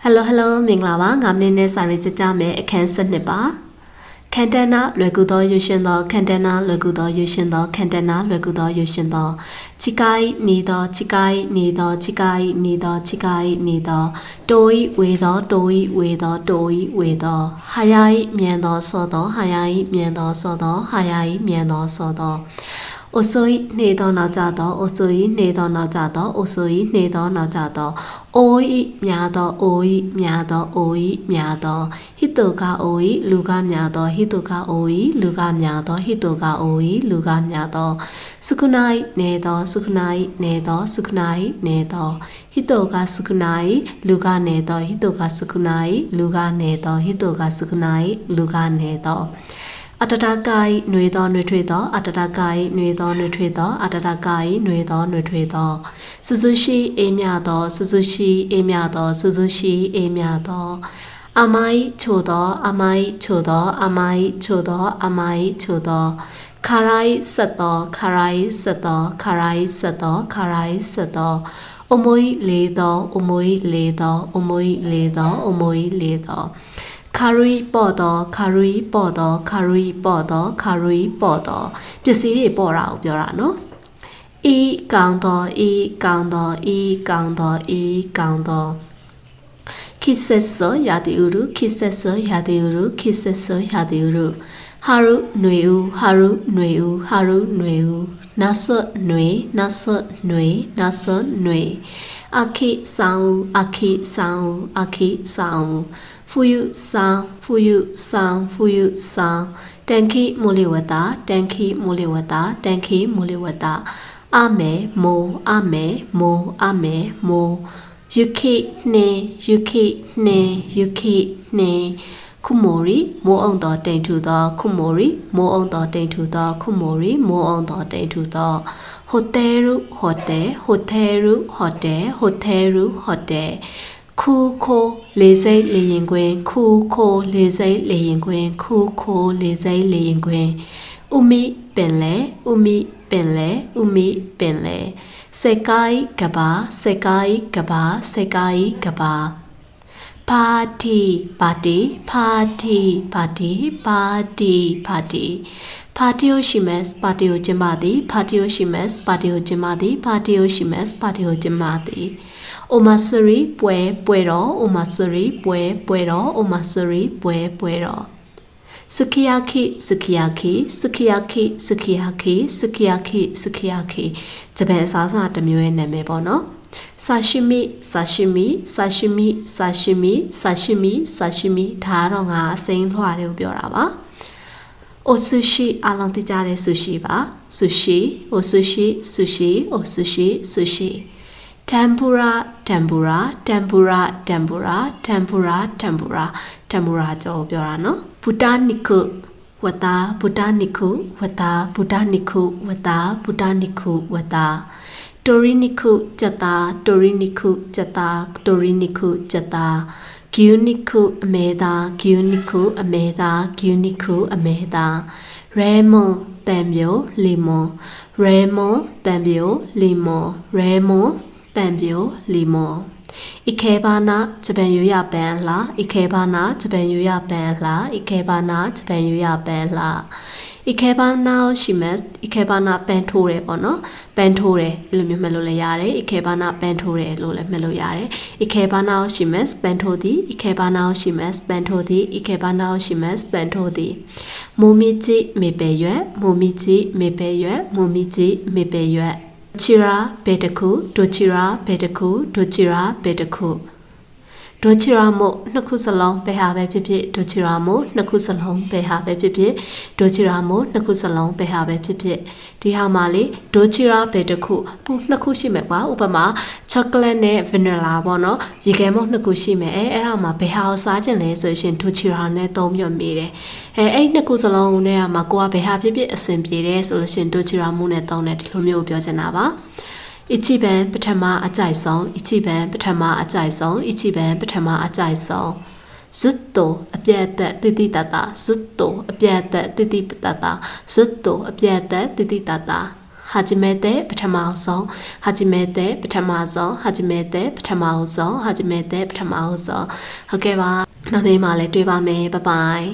Hello မင်္ဂလာပါငါမင်းနဲ့စာရေးစကြမယ်အခန်း7ပါခန္ဓာနာလွယ်ကူသောရွှေရှင်သောခန္ဓာနာလွယ်ကူသောရွှေရှင်သောခန္ဓာနာလွယ်ကူသောရွှေရှင်သောချိကိုင်းနေသောချိကိုင်းနေသောချိကိုင်းနေသောချိကိုင်းနေသောတိုးဤဝေသောတိုးဤဝေသောတိုးဤဝေသောဟာယာဤမြန်သောစောသောဟာယာဤမြန်သောစောသောဟာယာဤမြန်သောစောသောအိုဆိုဤနေသောနောက်ကြသောအိုဆိုဤနေသောနောက်ကြသောအိုဆိုဤနေသောနောက်ကြသောအိုဤများသောအိုဤများသောအိုဤများသောဟိတုကအိုဤလူကများသောဟိတုကအိုဤလူကများသောဟိတုကအိုဤလူကများသောစုခုနာဤနေသောစုခုနာဤနေသောစုခုနာဤနေသောဟိတုကစုခုနာဤလူကနေသောဟိတုကစုခုနာဤလူကနေသောဟိတုကစုခုနာဤလူကနေသောအတတကိုင်ຫນွေသောຫນွေထွေသောအတတကိုင်ຫນွေသောຫນွေထွေသောအတတကိုင်ຫນွေသောຫນွေထွေသောစုစုရှိအေးမြသောစုစုရှိအေးမြသောစုစုရှိအေးမြသောအမိုင်းချိုသောအမိုင်းချိုသောအမိုင်းချိုသောအမိုင်းချိုသောခရိုင်းဆက်သောခရိုင်းဆက်သောခရိုင်းဆက်သောခရိုင်းဆက်သောအမွေလေးသောအမွေလေးသောအမွေလေးသောအမွေလေးသောခါရီပေါ်တော့ခါရီပေါ်တော့ခါရီပေါ်တော့ခါရီပေါ်တော့ပစ္စည်းတွေပေါ်တာကိုပြောတာနော်ဤကောင်းတော့ဤကောင်းတော့ဤကောင်းတော့ဤကောင်းတော့ခိဆက်စောရာတီဥရုခိဆက်စောရာတီဥရုခိဆက်စောရာတီဥရုဟာရုຫນွေဦးဟာရုຫນွေဦးဟာရုຫນွေဦးနာဆော့ຫນွေနာဆော့ຫນွေနာဆော့ຫນွေအခိဆောင်အခိဆောင်အခိဆောင်ဖူယူဆောင်ဖူယူဆောင်ဖူယူဆောင်တန်ခိမိုလီဝတာတန်ခိမိုလီဝတာတန်ခိမိုလီဝတာအမေမိုအမေမိုအမေမိုယုခိနေယုခိနေယုခိနေခုမိုရီမိုးအောင်တော်တိန်ထူသောခုမိုရီမိုးအောင်တော်တိန်ထူသောခုမိုရီမိုးအောင်တော်တိန်ထူသောဟိုတယ်ရုဟိုတယ်ဟိုတယ်ရုဟိုတယ်ဟိုတယ်ရုဟိုတယ်ခုခိုလေစိတ်လေရင်ခွင်ခုခိုလေစိတ်လေရင်ခွင်ခုခိုလေစိတ်လေရင်ခွင်ဥမိပင်လေဥမိပင်လေဥမိပင်လေစေကိုင်းကဘာစေကိုင်းကဘာစေကိုင်းကဘာပါတီပါတီပါတီပါတီပါတီပါတီပါတီယိုရှိမက်ပါတီယိုကျင်းပါသည်ပါတီယိုရှိမက်ပါတီယိုကျင်းပါသည်ပါတီယိုရှိမက်ပါတီယိုကျင်းပါသည်အိုမဆရီပွဲတော်အိုမဆရီပွဲတော်အိုမဆရီပွဲတော်စခိယာခိစခိယာခိစခိယာခိစခိယာခိစခိယာခိစခိယာခိဂျပန်အစားအစာတစ်မျိုးရဲ့နာမည်ပေါ့နော်ဆာရှိမီဆာရှိမီဆာရှိမီဆာရှိမီဆာရှိမီဆာရှိမီဒါတော့ငါအစိမ်းလွှာတွေကိုပြောတာပါအိုဆူရှိအလုံးသိကြတဲ့ဆူရှိပါဆူရှိအိုဆူရှိဆူရှိအိုဆူရှိဆူရှိတမ်ပူရာတမ်ပူရာတမ်ပူရာတမ်ပူရာတမ်ပူရာတမ်ပူရာတမ်ပူရာကြောပြောတာနော်ဘူတာနိခုဝတာဘူတာနိခုဝတာဘူတာနိခုဝတာဘူတာနိခုဝတာတိုရီနိခုကျတာတိုရီနိခုကျတာတိုရီနိခုကျတာဂယူနိခုအမေသာဂယူနိခုအမေသာဂယူနိခုအမေသာရဲမွန်တန်ပြိုလီမွန်ရဲမွန်တန်ပြိုလီမွန်ရဲမွန်တန်ပြိုလီမွန်イケバナဂျပန်ယူရပန်လာイケバナဂျပန်ယူရပန်လာイケバナဂျပန်ယူရပန်လာイケバナရှိမက်イケバナပန်ထိုးတယ်ပေါ့နော်ပန်ထိုးတယ်အဲ့လိုမျိုးမှတ်လို့လည်းရတယ်イケバナပန်ထိုးတယ်လို့လည်းမှတ်လို့ရတယ်イケバナရှိမက်ပန်ထိုးသည်イケバナရှိမက်ပန်ထိုးသည်イケバナရှိမက်ပန်ထိုးသည်မိုမီဂျီမေပေရွက်မိုမီဂျီမေပေရွက်မိုမီဂျီမေပေရွက်ချီရာဘေတခုဒိုချီရာဘေတခုဒိုချီရာဘေတခုဒိုချီရာမို့နှစ်ခုစလုံးဘယ်ဟာပဲဖြစ်ဖြစ်ဒိုချီရာမို့နှစ်ခုစလုံးဘယ်ဟာပဲဖြစ်ဖြစ်ဒိုချီရာမို့နှစ်ခုစလုံးဘယ်ဟာပဲဖြစ်ဖြစ်ဒီဟာမှာလေဒိုချီရာဘေတခုနှစ်ခုရှိမယ်ကွာဥပမာချောကလက်နဲ့ဗနီလာပေါ့နော်ရေခဲမုတ်နှစ်ခုရှိမယ်အဲ့ဒါမှာဘယ်ဟာကိုစားခြင်းလဲဆိုရှင်ဒိုချီရာနဲ့သုံးပြမိတယ်အဲ့နှစ်ခုစလုံးနဲ့မှာကိုကဘယ်ဟာဖြစ်ဖြစ်အဆင်ပြေတယ်ဆိုလို့ရှင်ဒိုချီရာမို့နဲ့သုံးတယ်ဒီလိုမျိုးပြောချင်တာပါ一起班不他妈阿在送，一起班不他妈阿在送，一起班不他妈阿在送。สุดโตอเปียตะติติตาตาสุดโตอเปียตะติติตาตาสุดโตอเปียตะติติตาตา ဟာဂျီမဲတဲ့ပထမဆုံးဟာဂျီမဲတဲ့ပထမဆုံးဟာဂျီမဲတဲ့ပထမဆုံးဟာဂျီမဲတဲ့ပထမဆုံးဟုတ်ကဲ့ပါနောက်နေ့မှလည်းတွေ့ပါမယ်ဘိုင်ဘိုင်